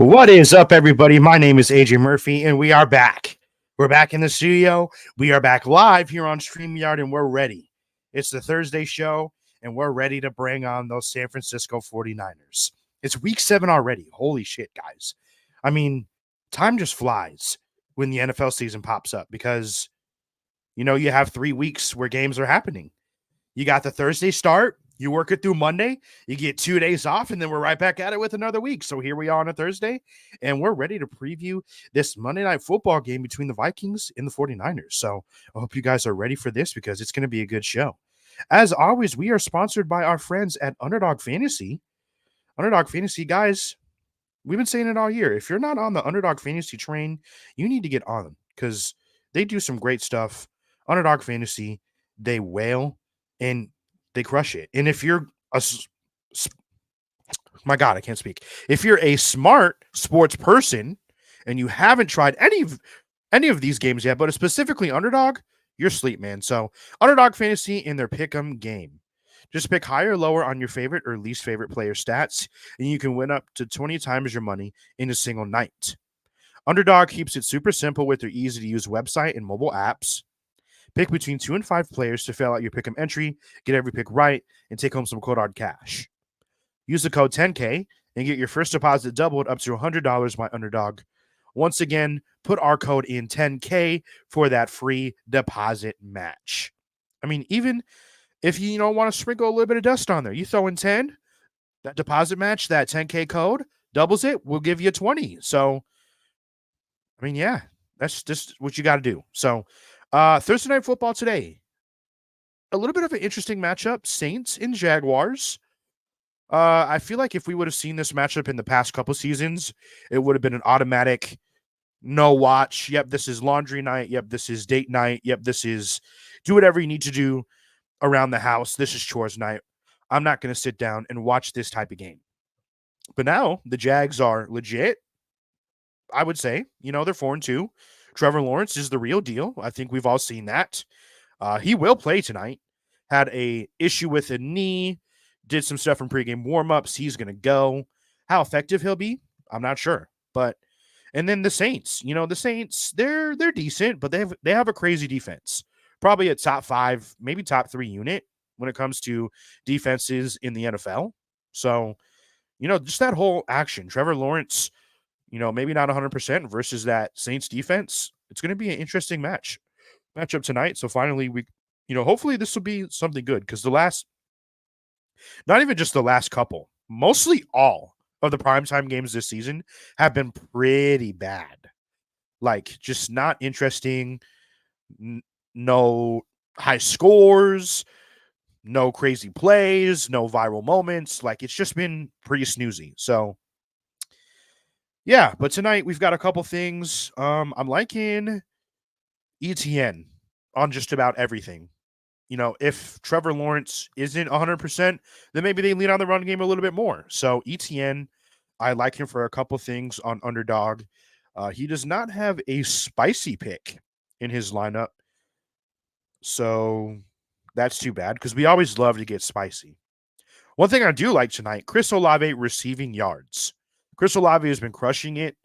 What is up, everybody? My name is AJ Murphy, and we are back. We're back in the studio. We are back live here on StreamYard, and we're ready. It's the Thursday show, and we're ready to bring on those San Francisco 49ers. It's week 7 already. Holy shit, guys. I mean, time just flies when the NFL season pops up because, you have 3 weeks where games are happening. You got the Thursday start. You work it through Monday. You get 2 days off, and then we're right back at it with another week. So here we are on a Thursday, and we're ready to preview this Monday Night Football game between the Vikings and the 49ers. So I hope you guys are ready for this because it's going to be a good show. As always, we are sponsored by our friends at Underdog Fantasy. Underdog Fantasy, guys, we've been saying it all year. If you're not on the Underdog Fantasy train, you need to get on them because they do some great stuff. Underdog Fantasy, they wail and they crush it. And if you're my God, I can't speak. If you're a smart sports person and you haven't tried any of these games yet, but specifically Underdog, you're asleep, man. So Underdog Fantasy in their Pick'em game. Just pick higher or lower on your favorite or least favorite player stats, and you can win up to 20 times your money in a single night. Underdog keeps it super simple with their easy-to-use website and mobile apps. Pick between 2 and 5 players to fill out your Pick'em entry, get every pick right, and take home some cold hard cash. Use the code 10K and get your first deposit doubled up to $100 by Underdog. Once again, put our code in 10K for that free deposit match. I mean, even if you don't want to sprinkle a little bit of dust on there, you throw in 10, that deposit match, that 10K code doubles it, we'll give you 20. So, I mean, yeah, that's just what you got to do. So, Thursday Night Football today. A little bit of an interesting matchup, Saints and Jaguars. I feel like if we would have seen this matchup in the past couple seasons, it would have been an automatic no watch. Yep, this is laundry night. Yep, this is date night. Yep, this is do whatever you need to do around the house. This is chores night. I'm not going to sit down and watch this type of game. But now the Jags are legit. I would say, they're 4-2. Trevor Lawrence is the real deal. I think we've all seen that. He will play tonight. Had a issue with a knee. Did some stuff in pregame warmups. He's going to go. How effective he'll be, I'm not sure. And then the Saints. The Saints, they're decent, but they have a crazy defense. Probably a top 5, maybe top 3 unit when it comes to defenses in the NFL. So, just that whole action. Trevor Lawrence, maybe not 100% versus that Saints defense. It's going to be an interesting matchup tonight. So finally, hopefully this will be something good because not even just the last couple, mostly all of the primetime games this season have been pretty bad. Like, just not interesting. No high scores, no crazy plays, no viral moments. Like, it's just been pretty snoozy. So, yeah, but tonight we've got a couple things. I'm liking ETN on just about everything. If Trevor Lawrence isn't 100%, then maybe they lean on the run game a little bit more. So ETN, I like him for a couple things on Underdog. He does not have a spicy pick in his lineup. So that's too bad because we always love to get spicy. One thing I do like tonight, Chris Olave receiving yards. Chris Olave has been crushing it,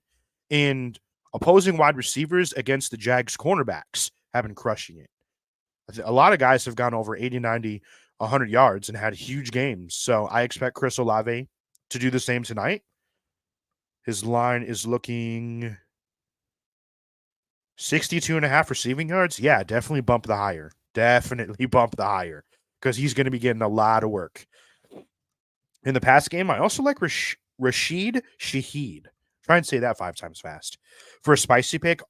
and opposing wide receivers against the Jags cornerbacks have been crushing it. A lot of guys have gone over 80, 90, 100 yards and had huge games. So I expect Chris Olave to do the same tonight. His line is looking 62.5 receiving yards. Yeah, definitely bump the higher. Definitely bump the higher because he's going to be getting a lot of work. In the past game, I also like Rashid Shaheed. Try and say that 5 times fast. For a spicy pick,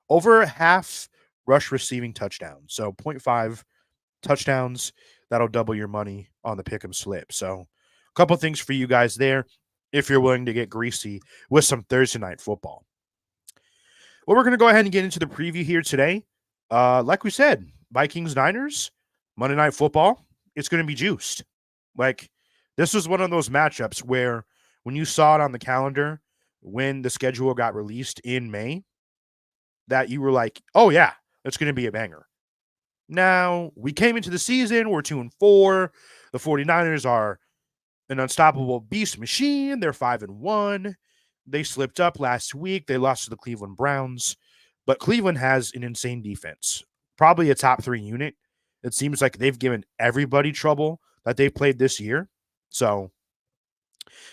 over half rush receiving touchdowns. So 0.5 touchdowns. That'll double your money on the pick'em slip. So a couple things for you guys there if you're willing to get greasy with some Thursday night football. Well, we're going to go ahead and get into the preview here today. Like we said, Vikings-Niners, Monday Night Football, it's going to be juiced. Like, this was one of those matchups where when you saw it on the calendar, when the schedule got released in May, that you were like, oh, yeah, it's going to be a banger. Now, we came into the season, we're 2-4. The 49ers are an unstoppable beast machine. They're 5-1. they slipped up last week. They lost to the Cleveland Browns, but Cleveland has an insane defense, probably a top 3 unit. It seems like they've given everybody trouble that they've played this year. So,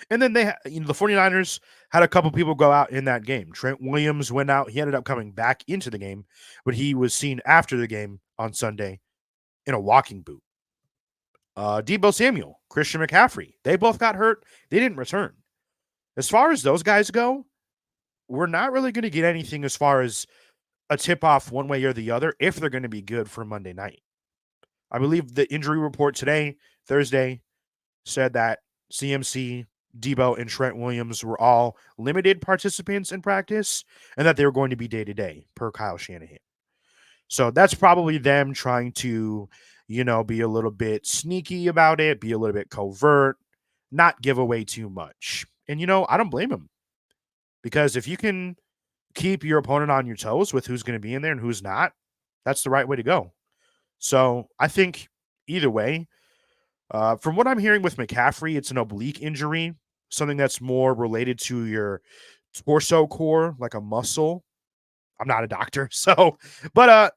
and then the 49ers had a couple people go out in that game. Trent Williams went out. He ended up coming back into the game, but he was seen after the game on Sunday in a walking boot. Deebo Samuel, Christian McCaffrey, they both got hurt. They didn't return. As far as those guys go, we're not really going to get anything as far as a tip-off one way or the other if they're going to be good for Monday night. I believe the injury report today, Thursday, said that CMC, Deebo, and Trent Williams were all limited participants in practice and that they were going to be day-to-day, per Kyle Shanahan. So that's probably them trying to, be a little bit sneaky about it, be a little bit covert, not give away too much. And, I don't blame them. Because if you can keep your opponent on your toes with who's going to be in there and who's not, that's the right way to go. So I think either way, from what I'm hearing with McCaffrey, it's an oblique injury, something that's more related to your torso core, like a muscle. I'm not a doctor, but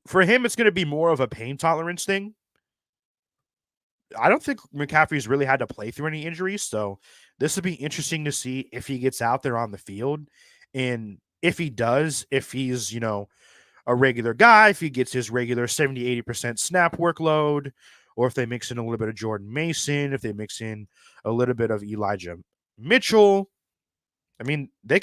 for him, it's going to be more of a pain tolerance thing. I don't think McCaffrey's really had to play through any injuries, so this would be interesting to see if he gets out there on the field. And if he does, if he's, a regular guy, if he gets his regular 70, 80% snap workload, or if they mix in a little bit of Jordan Mason, if they mix in a little bit of Elijah Mitchell. I mean, the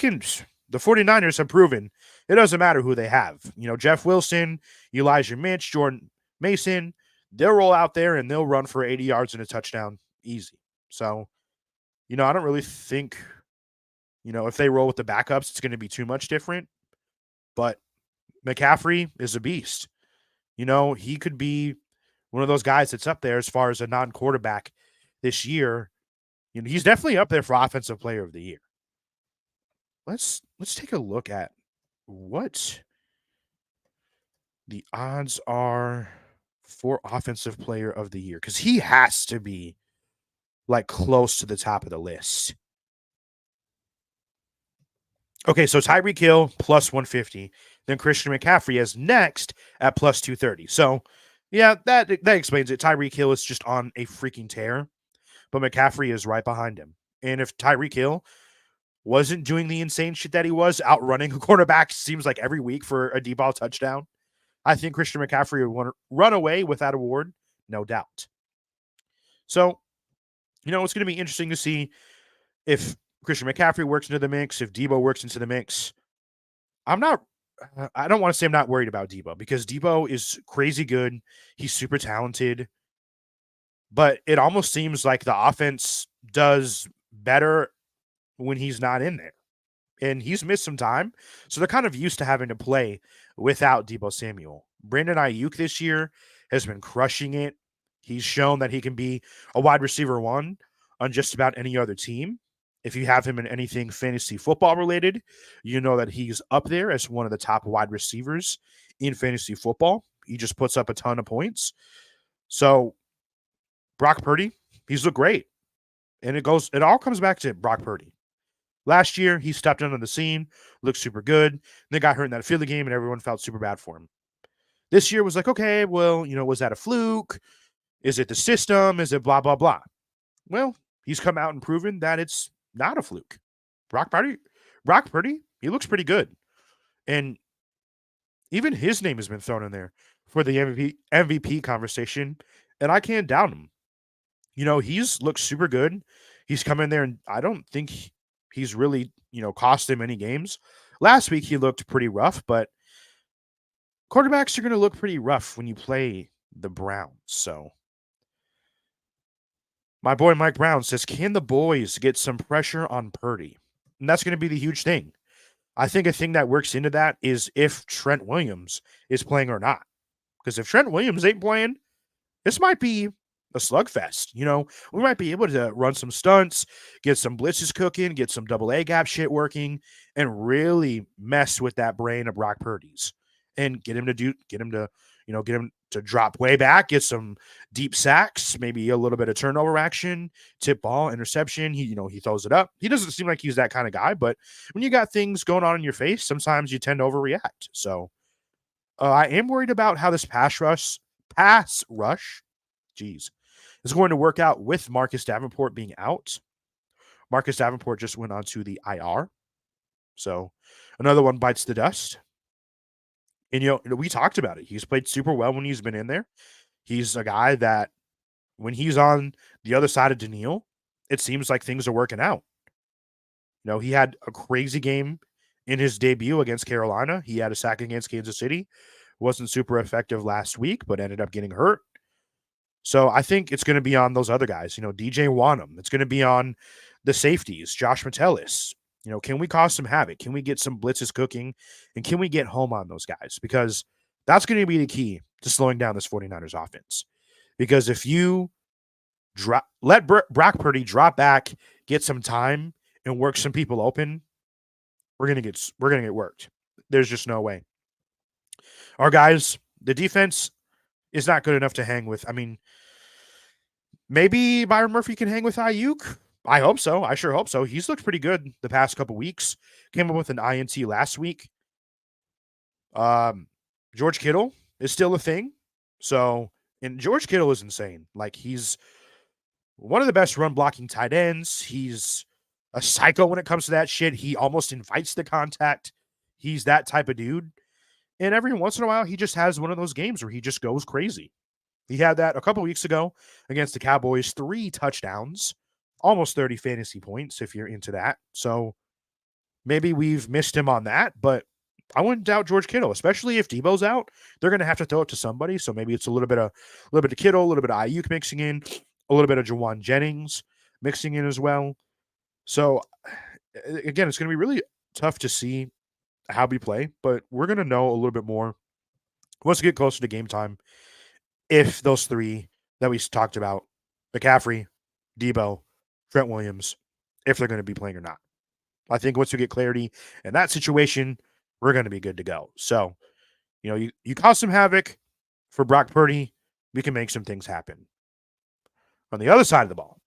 49ers have proven it doesn't matter who they have. Jeff Wilson, Elijah Mitch, Jordan Mason, they'll roll out there and they'll run for 80 yards and a touchdown easy. So, I don't really think, if they roll with the backups, it's going to be too much different. But McCaffrey is a beast. He could be one of those guys that's up there as far as a non-quarterback this year. He's definitely up there for Offensive Player of the Year. Let's take a look at what the odds are for Offensive Player of the Year, because he has to be like close to the top of the list. Okay, so Tyreek Hill plus 150, then Christian McCaffrey is next at plus 230. So, yeah, that explains it. Tyreek Hill is just on a freaking tear, but McCaffrey is right behind him. And if Tyreek Hill wasn't doing the insane shit that he was, outrunning a quarterback seems like every week for a deep ball touchdown, I think Christian McCaffrey would run away with that award, no doubt. So, it's going to be interesting to see if Christian McCaffrey works into the mix, if Deebo works into the mix. I don't want to say I'm not worried about Deebo, because Deebo is crazy good. He's super talented. But it almost seems like the offense does better when he's not in there. And he's missed some time. So they're kind of used to having to play without Deebo Samuel. Brandon Ayuk this year has been crushing it. He's shown that he can be a wide receiver 1 on just about any other team. If you have him in anything fantasy football related, you know that he's up there as one of the top wide receivers in fantasy football. He just puts up a ton of points. So Brock Purdy, he's looked great. And it all comes back to Brock Purdy. Last year, he stepped onto the scene, looked super good. They got hurt in that field game, and everyone felt super bad for him. This year was like, okay, well, was that a fluke? Is it the system? Is it blah, blah, blah? Well, he's come out and proven that it's not a fluke. Brock Purdy, he looks pretty good. And even his name has been thrown in there for the MVP conversation, and I can't doubt him. He's looked super good. He's come in there, and I don't think he's really, cost him any games. Last week, he looked pretty rough, but quarterbacks are going to look pretty rough when you play the Browns. So my boy Mike Brown says, can the boys get some pressure on Purdy? And that's going to be the huge thing. I think a thing that works into that is if Trent Williams is playing or not. Because if Trent Williams ain't playing, this might be a slugfest. We might be able to run some stunts, get some blitzes cooking, get some double A gap shit working, and really mess with that brain of Brock Purdy's and get him to drop way back, get some deep sacks, maybe a little bit of turnover action, tip ball, interception. He throws it up. He doesn't seem like he's that kind of guy, but when you got things going on in your face, sometimes you tend to overreact. So I am worried about how this pass rush, geez, is going to work out with Marcus Davenport being out. Marcus Davenport just went on to the IR. So another one bites the dust. And, we talked about it. He's played super well when he's been in there. He's a guy that when he's on the other side of Daniil, it seems like things are working out. He had a crazy game in his debut against Carolina. He had a sack against Kansas City. Wasn't super effective last week, but ended up getting hurt. So I think it's going to be on those other guys, DJ Wanham. It's going to be on the safeties, Josh Metellus. Can we cause some havoc? Can we get some blitzes cooking? And can we get home on those guys? Because that's going to be the key to slowing down this 49ers offense. Because if you let Brock Purdy drop back, get some time, and work some people open, we're gonna get worked. There's just no way. Our guys, the defense is not good enough to hang with. I mean, maybe Byron Murphy can hang with Ayuk. I hope so. I sure hope so. He's looked pretty good the past couple weeks. Came up with an INT last week. George Kittle is still a thing. And George Kittle is insane. Like, he's one of the best run blocking tight ends. He's a psycho when it comes to that shit. He almost invites the contact. He's that type of dude. And every once in a while, he just has one of those games where he just goes crazy. He had that a couple weeks ago against the Cowboys, 3 touchdowns, almost 30 fantasy points if you're into that. So maybe we've missed him on that, but I wouldn't doubt George Kittle, especially if Debo's out. They're going to have to throw it to somebody. So maybe it's a little bit of Kittle, a little bit of Ayuk mixing in, a little bit of Jawan Jennings mixing in as well. So again, it's going to be really tough to see how we play, but we're going to know a little bit more once we get closer to game time if those 3 that we talked about, McCaffrey, Debo, Trent Williams, if they're going to be playing or not. I think once we get clarity in that situation, we're going to be good to go. So, you cause some havoc for Brock Purdy, we can make some things happen. On the other side of the ball,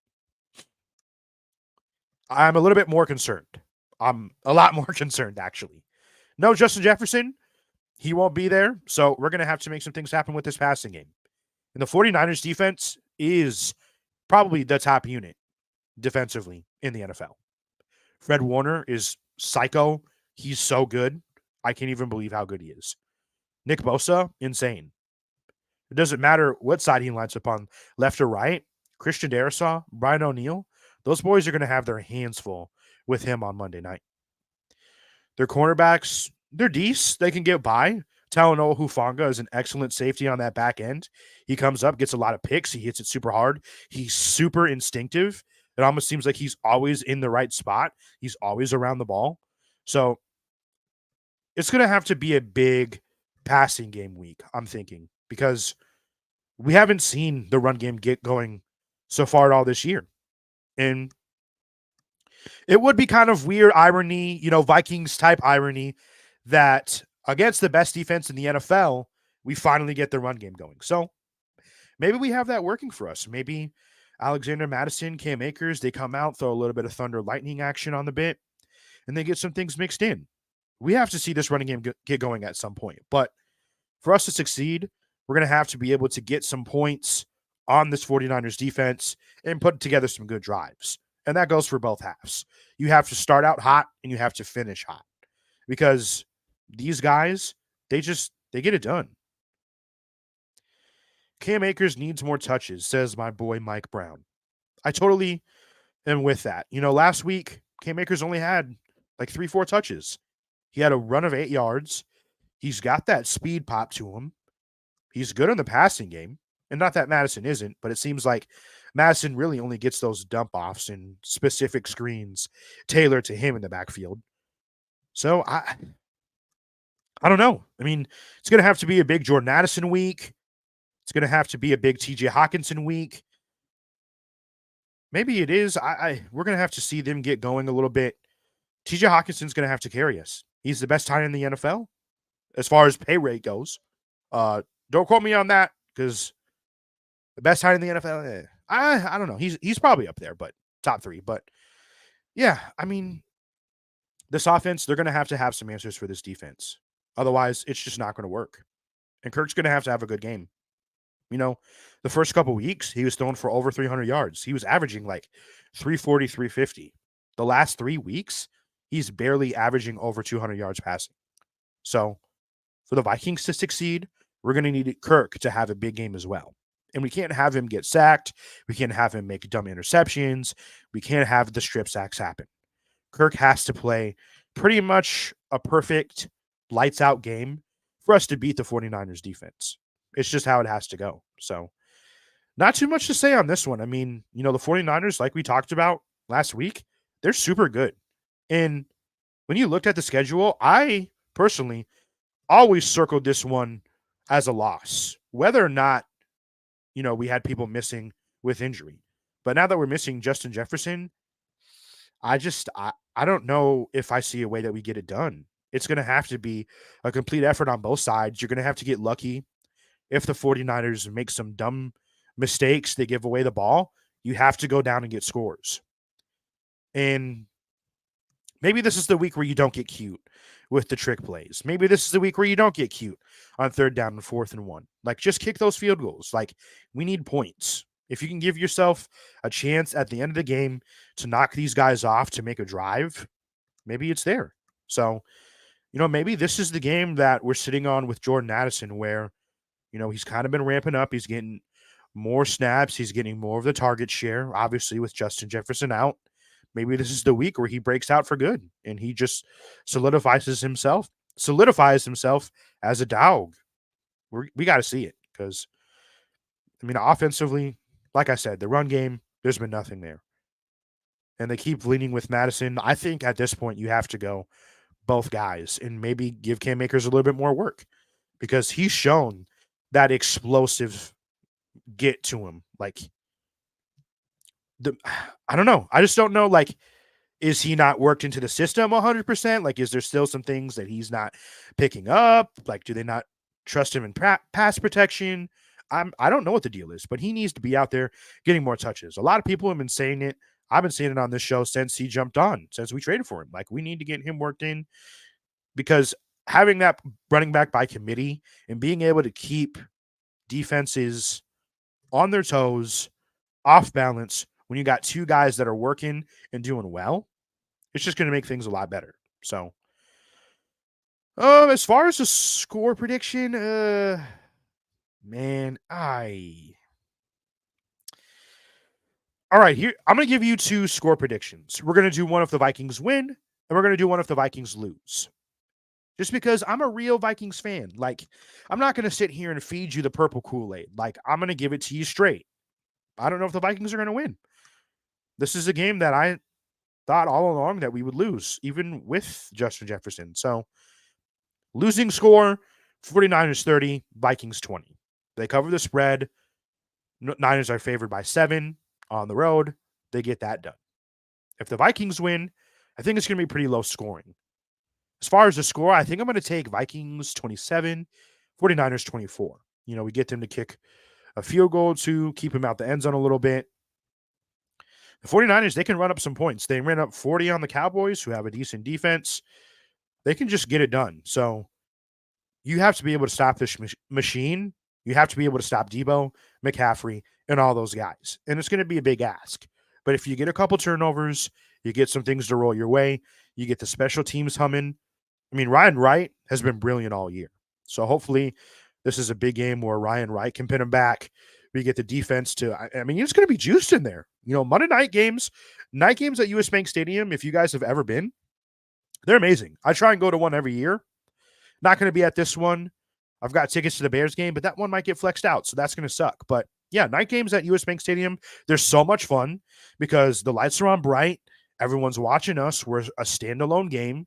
I'm a little bit more concerned. I'm a lot more concerned, actually. No Justin Jefferson. He won't be there. So we're going to have to make some things happen with this passing game. And the 49ers defense is probably the top unit defensively in the NFL. Fred Warner is psycho. He's so good. I can't even believe how good he is. Nick Bosa, insane. It doesn't matter what side he lines up on, left or right. Christian Darrisaw, Brian O'Neill, those boys are going to have their hands full with him on Monday night. Their cornerbacks, they're decent. They can get by. Talanoa Hufanga is an excellent safety on that back end. He comes up, gets a lot of picks. He hits it super hard. He's super instinctive. It almost seems like he's always in the right spot. He's always around the ball. So it's going to have to be a big passing game week, I'm thinking, because we haven't seen the run game get going so far at all this year. And it would be kind of weird irony, Vikings type irony, that against the best defense in the NFL, we finally get the run game going. So maybe we have that working for us. Maybe Alexander Madison, Cam Akers, they come out, throw a little bit of thunder lightning action on the bit, and they get some things mixed in. We have to see this running game get going at some point. But for us to succeed, we're going to have to be able to get some points on this 49ers defense and put together some good drives. And that goes for both halves. You have to start out hot and you have to finish hot, because these guys, they get it done. Cam Akers needs more touches, says my boy Mike Brown. I totally am with that. Last week, Cam Akers only had like 3-4 touches. He had a run of 8 yards. He's got that speed pop to him. He's good in the passing game. And not that Madison isn't, but it seems like Madison really only gets those dump offs and specific screens tailored to him in the backfield. So I don't know. I mean, it's going to have to be a big Jordan Addison week. It's going to have to be a big TJ Hawkinson week. Maybe it is. We're going to have to see them get going a little bit. TJ Hawkinson's going to have to carry us. He's the best tight end in the NFL as far as pay rate goes. Don't quote me on that because the best tight end in the NFL, I don't know. He's probably up there, but top 3. But yeah, I mean, this offense, they're going to have some answers for this defense. Otherwise, it's just not going to work. And Kirk's going to have a good game. You know, the first couple weeks, he was throwing for over 300 yards. He was averaging like 340, 350. The last 3 weeks, he's barely averaging over 200 yards passing. So for the Vikings to succeed, we're going to need Kirk to have a big game as well. And we can't have him get sacked. We can't have him make dumb interceptions. We can't have the strip sacks happen. Kirk has to play pretty much a perfect lights out game for us to beat the 49ers defense. It's just how it has to go. So not too much to say on this one. I mean, the 49ers, like we talked about last week, they're super good. And when you looked at the schedule, I personally always circled this one as a loss, whether or not, we had people missing with injury. But now that we're missing Justin Jefferson, I don't know if I see a way that we get it done. It's going to have to be a complete effort on both sides. You're going to have to get lucky. If the 49ers make some dumb mistakes, they give away the ball, you have to go down and get scores. And maybe this is the week where you don't get cute with the trick plays. Maybe this is the week where you don't get cute on 3rd down and 4th and 1. Like, just kick those field goals. Like, we need points. If you can give yourself a chance at the end of the game to knock these guys off to make a drive, maybe it's there. So, maybe this is the game that we're sitting on with Jordan Addison where, he's kind of been ramping up. He's getting more snaps. He's getting more of the target share, obviously, with Justin Jefferson out. Maybe this is the week where he breaks out for good and he just solidifies himself as a dog. We got to see it because, offensively, like I said, the run game, there's been nothing there. And they keep leaning with Madison. I think at this point you have to go both guys and maybe give Cam Akers a little bit more work because he's shown that explosive get to him. Like, I don't know. I just don't know, like, is he not worked into the system 100%? Like, is there still some things that he's not picking up? Like, do they not trust him in pass protection? I don't know what the deal is, but he needs to be out there getting more touches. A lot of people have been saying it. I've been saying it on this show since he jumped on, since we traded for him. Like, we need to get him worked in because having that running back by committee and being able to keep defenses on their toes, off balance, when you got 2 guys that are working and doing well, it's just going to make things a lot better. So, as far as the score prediction, man, all right, here, I'm going to give you 2 score predictions. We're going to do one if the Vikings win, and we're going to do one if the Vikings lose. Just because I'm a real Vikings fan. Like, I'm not going to sit here and feed you the purple Kool-Aid. Like, I'm going to give it to you straight. I don't know if the Vikings are going to win. This is a game that I thought all along that we would lose, even with Justin Jefferson. So, losing score, 49ers 30, Vikings 20. They cover the spread. Niners are favored by 7 on the road. They get that done. If the Vikings win, I think it's going to be pretty low scoring. As far as the score, I think I'm going to take Vikings 27, 49ers 24. We get them to kick a field goal to keep him out the end zone a little bit. The 49ers, they can run up some points. They ran up 40 on the Cowboys, who have a decent defense. They can just get it done. So you have to be able to stop this machine. You have to be able to stop Debo, McCaffrey, and all those guys. And it's going to be a big ask. But if you get a couple turnovers, you get some things to roll your way, you get the special teams humming. Ryan Wright has been brilliant all year. So hopefully this is a big game where Ryan Wright can pin him back. We get the defense to, it's going to be juiced in there. Monday night games at US Bank Stadium, if you guys have ever been, they're amazing. I try and go to one every year. Not going to be at this one. I've got tickets to the Bears game, but that one might get flexed out, so that's going to suck. But yeah, night games at US Bank Stadium, they're so much fun because the lights are on bright. Everyone's watching us. We're a standalone game.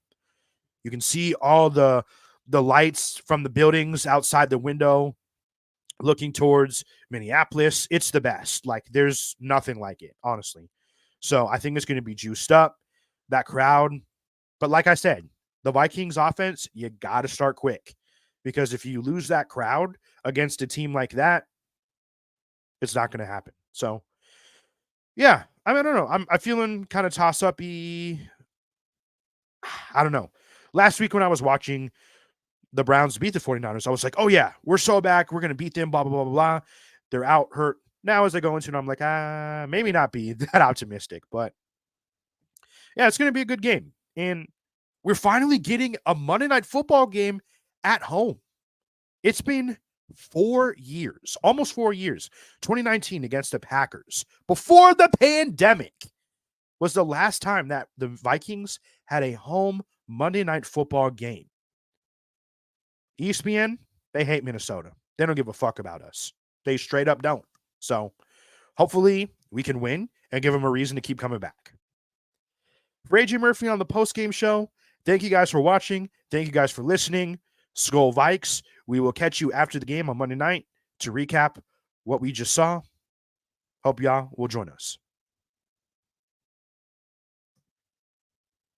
You can see all the lights from the buildings outside the window looking towards Minneapolis. It's the best. Like, there's nothing like it, honestly. So I think it's going to be juiced up, that crowd. But like I said, the Vikings offense, you got to start quick because if you lose that crowd against a team like that, it's not going to happen. So, yeah, I mean, I don't know. I'm feeling kind of toss up y. I don't know. Last week when I was watching the Browns beat the 49ers, I was like, oh, yeah, we're so back. We're going to beat them, blah, blah, blah, blah, blah. They're out, hurt. Now, as I go into it, I'm like, maybe not be that optimistic. But, yeah, it's going to be a good game. And we're finally getting a Monday Night Football game at home. It's been 4 years, almost 4 years. 2019 against the Packers, before the pandemic, was the last time that the Vikings had a home Monday Night Football game. ESPN, they hate Minnesota. They don't give a fuck about us. They straight up don't. So hopefully we can win and give them a reason to keep coming back. For AJ Murphy on the postgame show, thank you guys for watching. Thank you guys for listening. Skol Vikes. We will catch you after the game on Monday night to recap what we just saw. Hope y'all will join us.